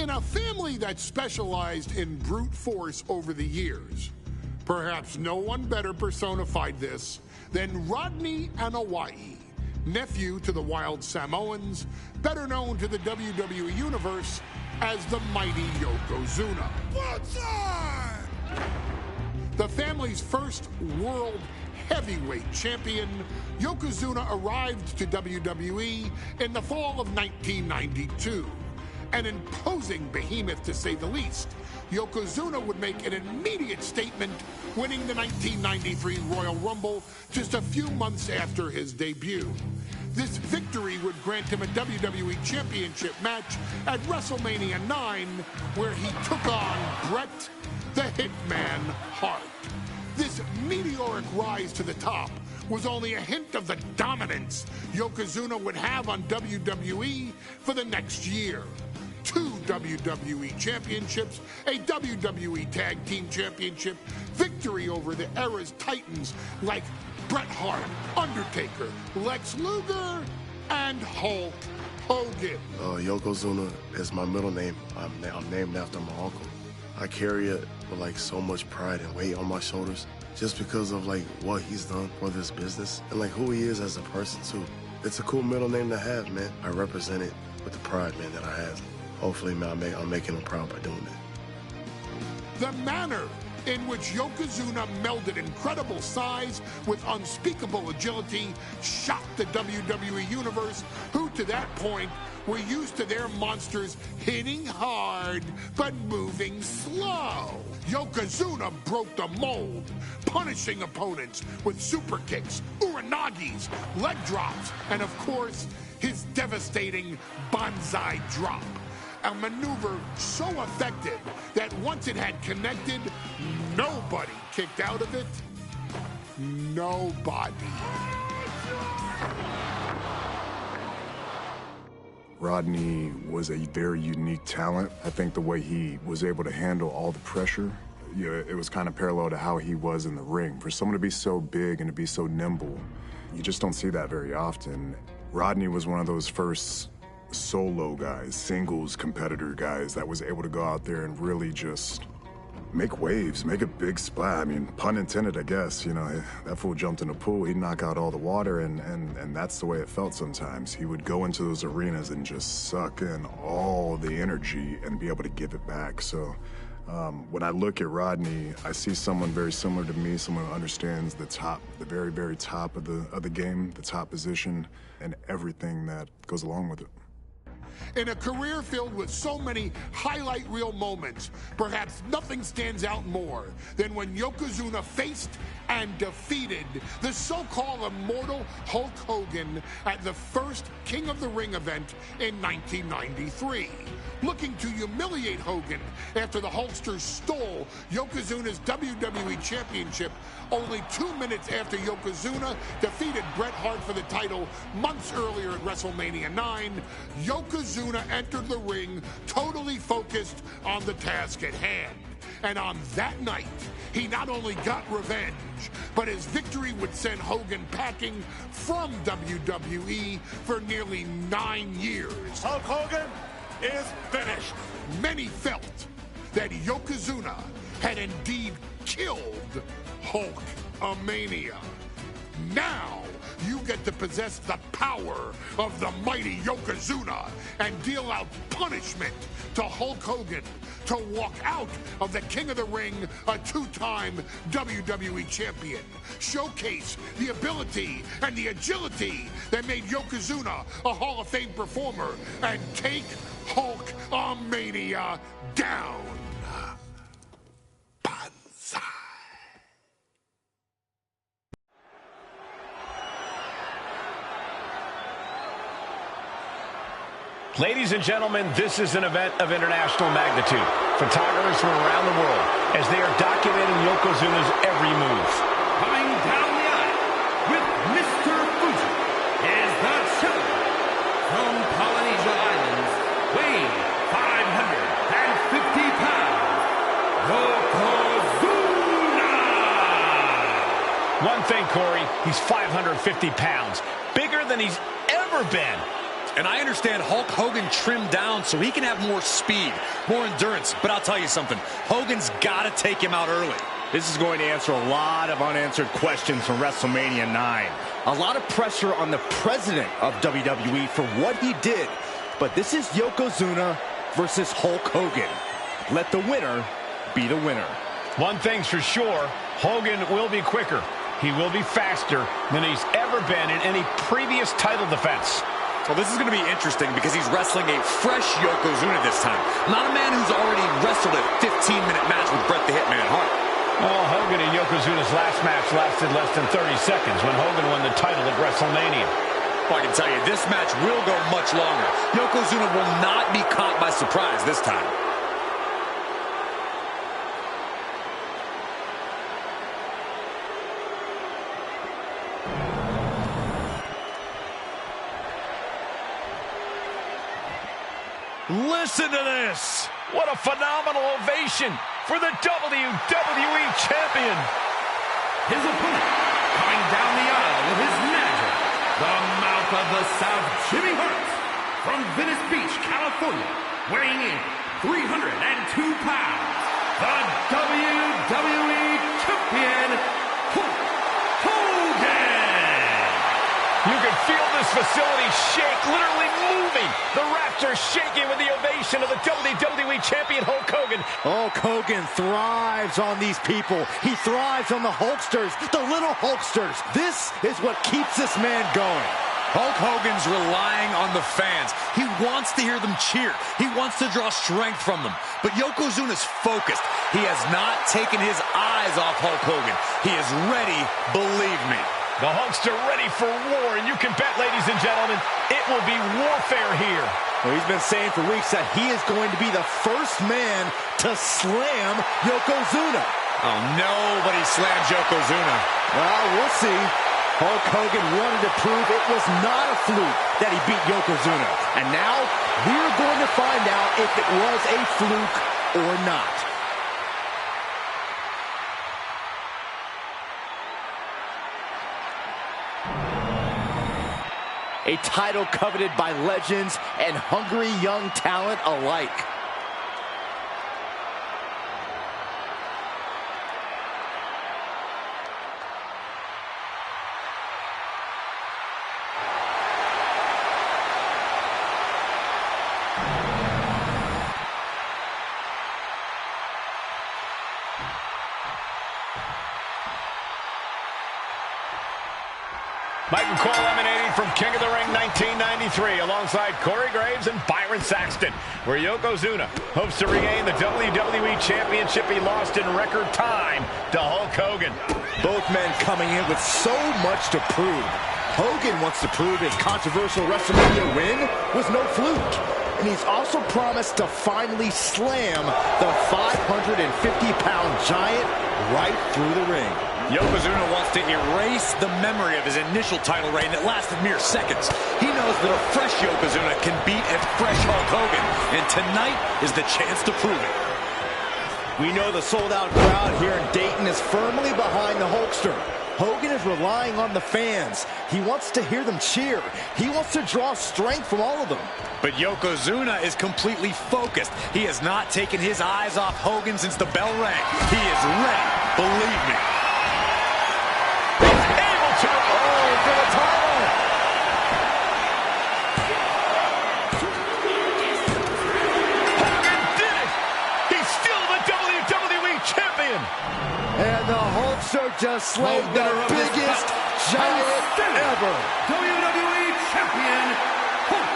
In a family that specialized in brute force over the years, perhaps no one better personified this than Rodney Anoa'i, nephew to the Wild Samoans, better known to the WWE Universe as the mighty Yokozuna. The family's first world heavyweight champion, Yokozuna arrived to WWE in the fall of 1992. An imposing behemoth, to say the least, Yokozuna would make an immediate statement, winning the 1993 Royal Rumble just a few months after his debut. This victory would grant him a WWE Championship match at WrestleMania 9, where he took on Bret the Hitman Hart. This meteoric rise to the top was only a hint of the dominance Yokozuna would have on WWE for the next year. 2 WWE championships, a WWE Tag Team Championship, victory over the era's titans like Bret Hart, Undertaker, Lex Luger, and Hulk Hogan. Yokozuna is my middle name. I'm named after my uncle. I carry it with like so much pride and weight on my shoulders just because of like what he's done for this business and like who he is as a person too. It's a cool middle name to have, man. I represent it with the pride, man, that I have. Hopefully, man, I'm making him proud by doing that. The manner in which Yokozuna melded incredible size with unspeakable agility shocked the WWE Universe, who to that point were used to their monsters hitting hard but moving slow. Yokozuna broke the mold, punishing opponents with super kicks, uranagis, leg drops, and of course, his devastating banzai drop. A maneuver so effective that once it had connected, nobody kicked out of it. Nobody. Rodney was a very unique talent. I think the way he was able to handle all the pressure, it was kind of parallel to how he was in the ring. For someone to be so big and to be so nimble, you just don't see that very often. Rodney was one of those first solo guys, singles competitor guys that was able to go out there and really just make waves, make a big splash. I mean, pun intended, I guess. You know, that fool jumped in the pool, he'd knock out all the water, and that's the way it felt sometimes. He would go into those arenas and just suck in all the energy and be able to give it back. So when I look at Rodney, I see someone very similar to me, someone who understands the top, the very, very top of the game, the top position, and everything that goes along with it. In a career filled with so many highlight reel moments, perhaps nothing stands out more than when Yokozuna faced and defeated the so-called immortal Hulk Hogan at the first King of the Ring event in 1993. Looking to humiliate Hogan after the Hulkster stole Yokozuna's WWE Championship only 2 minutes after Yokozuna defeated Bret Hart for the title months earlier at WrestleMania 9, Yokozuna entered the ring totally focused on the task at hand. And on that night, he not only got revenge, but his victory would send Hogan packing from WWE for nearly 9 years. Hulk Hogan is finished. Many felt that Yokozuna had indeed killed Hulkamania. Now, you get to possess the power of the mighty Yokozuna and deal out punishment to Hulk Hogan to walk out of the King of the Ring, a 2-time WWE champion. Showcase the ability and the agility that made Yokozuna a Hall of Fame performer and take Hulkamania down. Banzai. Ladies and gentlemen, this is an event of international magnitude. Photographers from around the world as they are documenting Yokozuna's every move. Coming down the aisle with Mr. Fuji is the challenger from Polynesia Islands, weighing 550 pounds, Yokozuna! One thing, Corey, he's 550 pounds, bigger than he's ever been. And I understand Hulk Hogan trimmed down so he can have more speed, more endurance. But I'll tell you something, Hogan's got to take him out early. This is going to answer a lot of unanswered questions from WrestleMania 9. A lot of pressure on the president of WWE for what he did. But this is Yokozuna versus Hulk Hogan. Let the winner be the winner. One thing's for sure, Hogan will be quicker. He will be faster than he's ever been in any previous title defense. Well, this is going to be interesting because he's wrestling a fresh Yokozuna this time. Not a man who's already wrestled a 15-minute match with Bret the Hitman Hart. Well, Hogan and Yokozuna's last match lasted less than 30 seconds when Hogan won the title at WrestleMania. Well, I can tell you, this match will go much longer. Yokozuna will not be caught by surprise this time. Listen to this. What a phenomenal ovation for the WWE Champion. His opponent, coming down the aisle with his manager, the Mouth of the South, Jimmy Hart, from Venice Beach, California, weighing in 302 pounds, the WWE Champion, Hulk Hogan. You can feel this facility shake, literally moving. The Raptors shaking with the ovation of the WWE Champion Hulk Hogan. Hulk Hogan thrives on these people. He thrives on the Hulksters, the little Hulksters. This is what keeps this man going. Hulk Hogan's relying on the fans. He wants to hear them cheer. He wants to draw strength from them. But Yokozuna's focused. He has not taken his eyes off Hulk Hogan. He is ready, believe me. The Hulkster ready for war, and you can bet, ladies and gentlemen, it will be warfare here. Well, he's been saying for weeks that he is going to be the first man to slam Yokozuna. Oh, nobody slams Yokozuna. Well, we'll see. Hulk Hogan wanted to prove it was not a fluke that he beat Yokozuna. And now we're going to find out if it was a fluke or not. A title coveted by legends and hungry young talent alike. Michael Cole emanating from King of the Ring 1993 alongside Corey Graves and Byron Saxton, where Yokozuna hopes to regain the WWE Championship he lost in record time to Hulk Hogan. Both men coming in with so much to prove. Hogan wants to prove his controversial WrestleMania win was no fluke. And he's also promised to finally slam the 550-pound giant right through the ring. Yokozuna wants to erase the memory of his initial title reign that lasted mere seconds. He knows that a fresh Yokozuna can beat a fresh Hulk Hogan, and tonight is the chance to prove it. We know the sold-out crowd here in Dayton is firmly behind the Hulkster. Hogan is relying on the fans. He wants to hear them cheer. He wants to draw strength from all of them. But Yokozuna is completely focused. He has not taken his eyes off Hogan since the bell rang. He is ready, believe me. And the Hulkster just slayed the biggest giant ever. WWE Champion, Hulk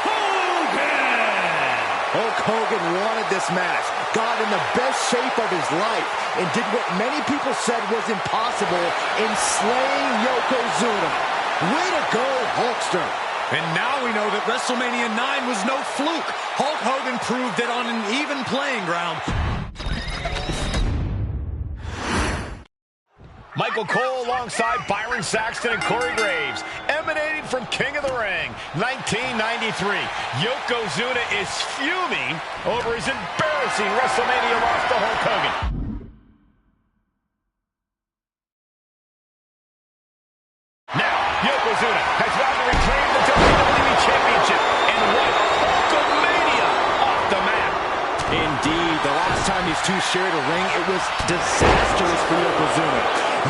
Hogan. Hulk Hogan wanted this match, got in the best shape of his life, and did what many people said was impossible in slaying Yokozuna. Way to go, Hulkster. And now we know that WrestleMania 9 was no fluke. Hulk Hogan proved it on an even playing ground. Michael Cole alongside Byron Saxton and Corey Graves, emanating from King of the Ring, 1993. Yokozuna is fuming over his embarrassing WrestleMania loss to Hulk Hogan. Now, Yokozuna has vowed to reclaim the WWE Championship. last time these two shared a ring, it was disastrous for Yokozuna.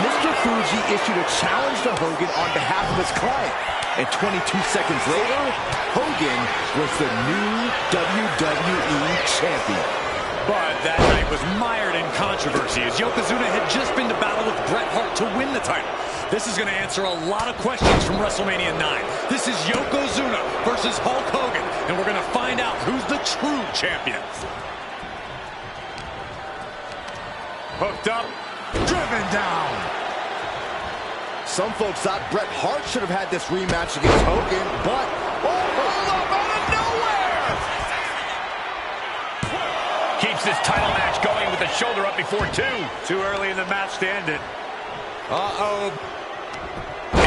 Mr. Fuji issued a challenge to Hogan on behalf of his client. And 22 seconds later, Hogan was the new WWE Champion. But that night was mired in controversy as Yokozuna had just been to battle with Bret Hart to win the title. This is going to answer a lot of questions from WrestleMania 9. This is Yokozuna versus Hulk Hogan, and we're going to find out who's the true champion. Hooked up, driven down. Some folks thought Bret Hart should have had this rematch against Hogan, but hold up out of nowhere! Keeps this title match going with the shoulder up before two. Too early in the match to end it. Uh-oh.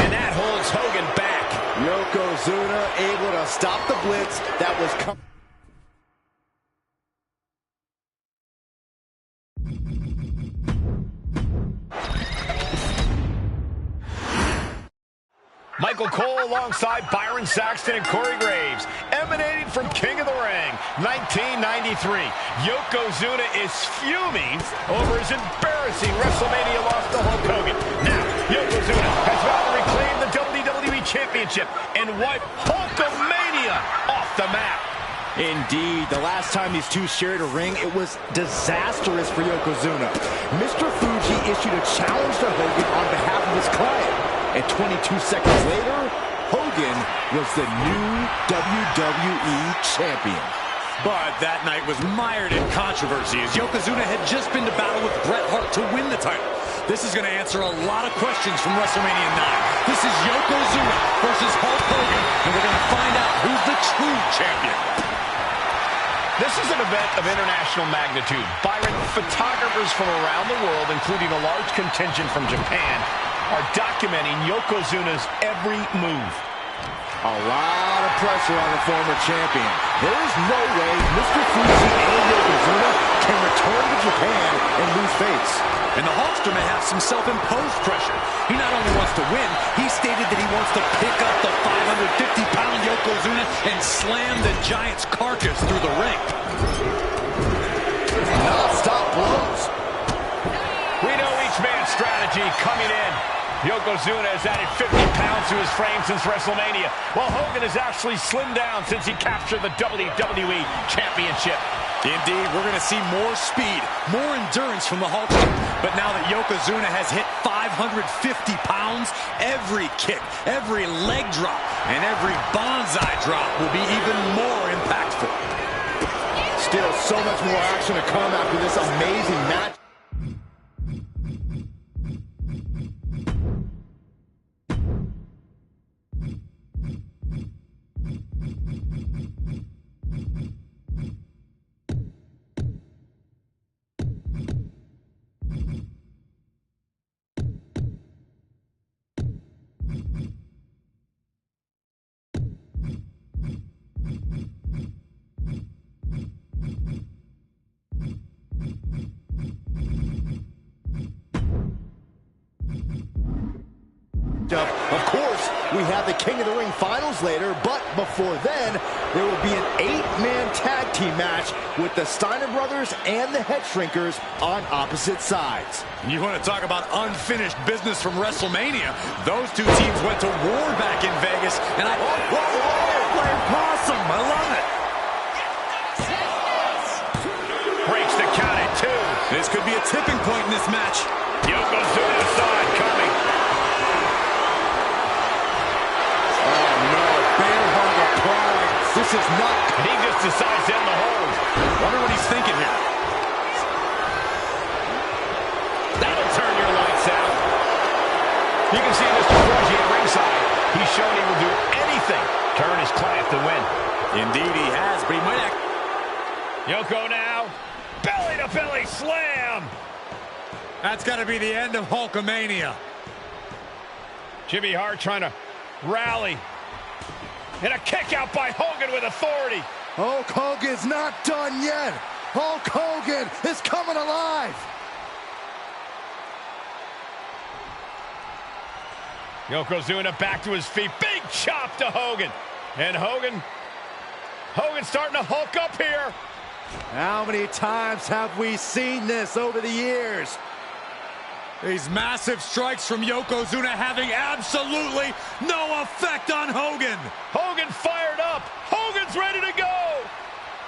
And that holds Hogan back. Yokozuna able to stop the blitz that was coming. Michael Cole alongside Byron Saxton and Corey Graves, emanating from King of the Ring, 1993. Yokozuna is fuming over his embarrassing WrestleMania loss to Hulk Hogan. Now, Yokozuna has vowed to reclaim the WWE Championship and wipe Hulkamania off the map. Indeed, the last time these two shared a ring, it was disastrous for Yokozuna. Mr. Fuji issued a challenge to Hogan on behalf of his client. And 22 seconds later, Hogan was the new WWE Champion. But that night was mired in controversy as Yokozuna had just been to battle with Bret Hart to win the title. This is going to answer a lot of questions from WrestleMania 9. This is Yokozuna versus Hulk Hogan, and we're going to find out who's the true champion. This is an event of international magnitude. Byron, photographers from around the world, including a large contingent from Japan, are documenting Yokozuna's every move. A lot of pressure on the former champion. There is no way Mr. Fuji and Yokozuna can return to Japan and lose face. And the Hulkster may have some self-imposed pressure. He not only wants to win, he stated that he wants to pick up the 550-pound Yokozuna and slam the Giant's carcass through the ring. Non-stop blows. We know each man's strategy coming in. Yokozuna has added 50 pounds to his frame since WrestleMania, while Hogan has actually slimmed down since he captured the WWE Championship. Indeed, we're going to see more speed, more endurance from the Hulkster. But now that Yokozuna has hit 550 pounds, every kick, every leg drop, and every bonsai drop will be even more impactful. Still so much more action to come after this amazing match. Of course, we have the King of the Ring finals later, but before then, there will be an 8-man tag team match with the Steiner brothers and the Head Shrinkers on opposite sides. You want to talk about unfinished business from WrestleMania? Those two teams went to war back in Vegas, and playing possum. I love it. Breaks the count at 2. This could be a tipping point in this match. Yokozuna saw it coming. This is not... He just decides to end the hold. Wonder what he's thinking here. That'll turn your lights out. You can see Mr. Fuji at ringside. He's shown he will do anything to earn his client to win. Indeed he has, but he might act... Yoko now. Belly-to-belly slam. That's got to be the end of Hulkamania. Jimmy Hart trying to rally. And a kick out by Hogan with authority. Hulk Hogan's not done yet. Hulk Hogan is coming alive. Yokozuna back to his feet. Big chop to Hogan. And Hogan's starting to hulk up here. How many times have we seen this over the years? These massive strikes from Yokozuna having absolutely no effect on Hogan. Hogan fired up. Hogan's ready to go.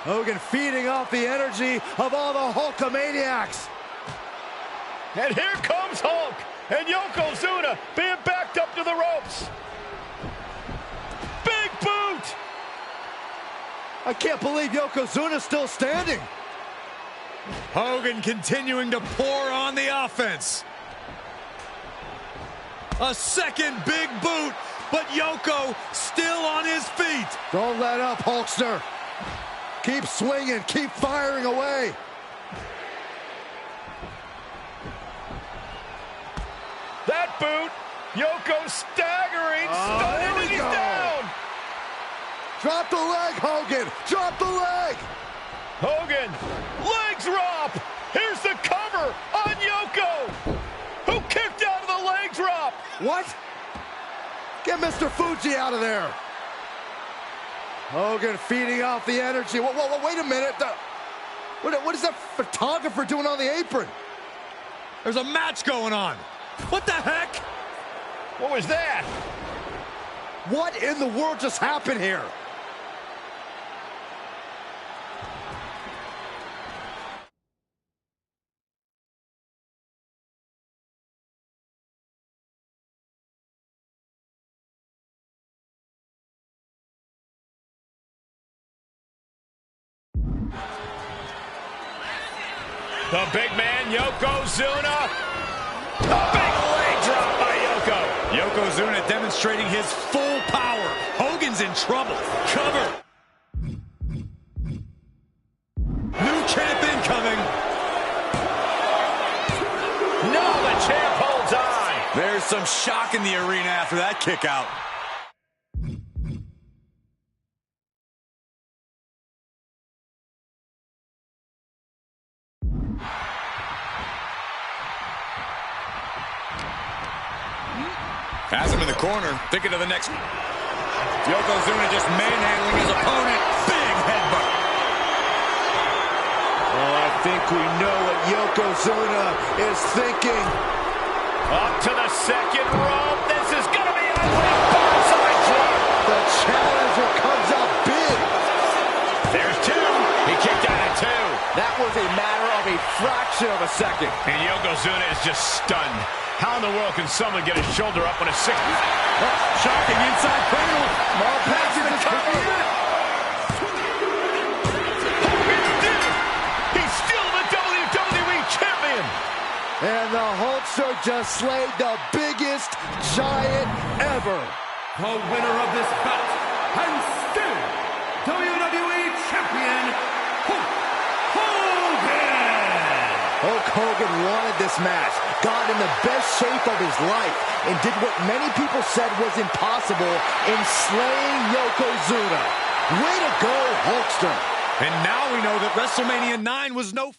Hogan feeding off the energy of all the Hulkamaniacs. And here comes Hulk. And Yokozuna being backed up to the ropes. Big boot. I can't believe Yokozuna's still standing. Hogan continuing to pour on the offense. A second big boot, but Yoko still on his feet. Don't let up, Hulkster. Keep swinging, keep firing away. That boot, Yoko staggering, stunning, and he's down. Drop the leg, Hogan, drop the leg. Hogan, leg drop. Here's the cover on Yoko, who kicked out of the leg drop. What? Get Mr. Fuji out of there. Hogan feeding off the energy. Whoa, wait a minute. What is that photographer doing on the apron? There's a match going on. What the heck? What was that? What in the world just happened here? The big man, Yokozuna. A big leg drop by Yoko. Yokozuna demonstrating his full power. Hogan's in trouble. Cover. New champ incoming. No, the champ holds on. There's some shock in the arena after that kick out. Has him in the corner, thinking of the next. Yokozuna just manhandling his opponent. Big headbutt. Oh, I think we know what Yokozuna is thinking. Up to the second rope. This is going to be a bonsai drop. The challenger comes out big. There's two. He kicked out at two. That was a matter of a fraction of a second. And Yokozuna is just stunned. How in the world can someone get his shoulder up when a six? Shocking inside cradle. Small package is coming in. Hogan did it. He's still the WWE champion. And the Hulkster just slayed the biggest giant ever. The winner of this bout, and still WWE Champion, Hulk Hogan! Hulk Hogan wanted this match, got in the best shape of his life, and did what many people said was impossible in slaying Yokozuna. Way to go, Hulkster! And now we know that WrestleMania 9 was no